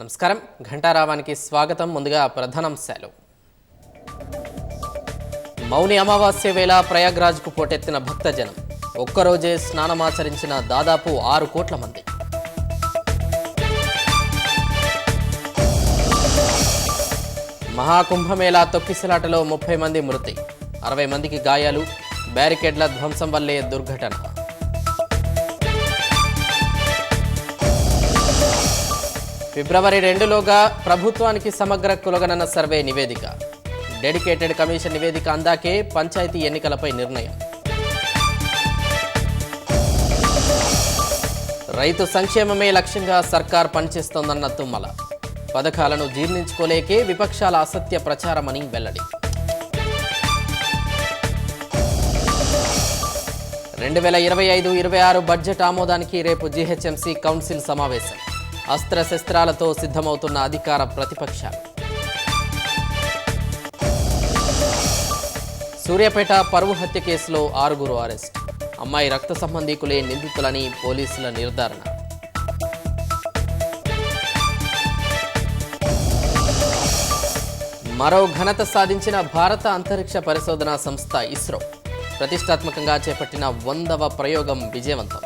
నమస్కారం ఘంటారావానికి స్వాగతం. ముందుగా ప్రధానాంశాలు. మౌని అమావాస్య వేళ ప్రయాగ్రాజ్కు పోటెత్తిన భక్తజనం. ఒక్కరోజే స్నానమాచరించిన దాదాపు 6 కోట్ల మంది. మహాకుంభమేళా తొక్కిసలాటలో 30 మంది మృతి, 60 మందికి గాయాలు. బ్యారికేడ్ల ధ్వంసం వల్లే దుర్ఘటన. ఫిబ్రవరి 2లోగా ప్రభుత్వానికి సమగ్ర కులగణన సర్వే నివేదిక. డెడికేటెడ్ కమిషన్ నివేదిక అందాకే పంచాయతీ ఎన్నికలపై నిర్ణయం. రైతు సంక్షేమమే లక్ష్యంగా సర్కార్ పనిచేస్తోందన్న తుమ్మల. పథకాలను జీర్ణించుకోలేకే విపక్షాల అసత్య ప్రచారమని వెల్లడి. 2025-26 బడ్జెట్ ఆమోదానికి రేపు జీహెచ్ఎంసీ కౌన్సిల్ సమావేశం. అస్త్రశస్త్రాలతో సిద్ధమవుతున్న అధికార ప్రతిపక్షాలు. సూర్యాపేట పరువు హత్య కేసులో 6 అరెస్ట్. అమ్మాయి రక్త సంబంధీకులే నిందితులని పోలీసుల నిర్ధారణ. మరో ఘనత సాధించిన భారత అంతరిక్ష పరిశోధనా సంస్థ ఇస్రో. ప్రతిష్టాత్మకంగా చేపట్టిన 100వ ప్రయోగం విజయవంతం.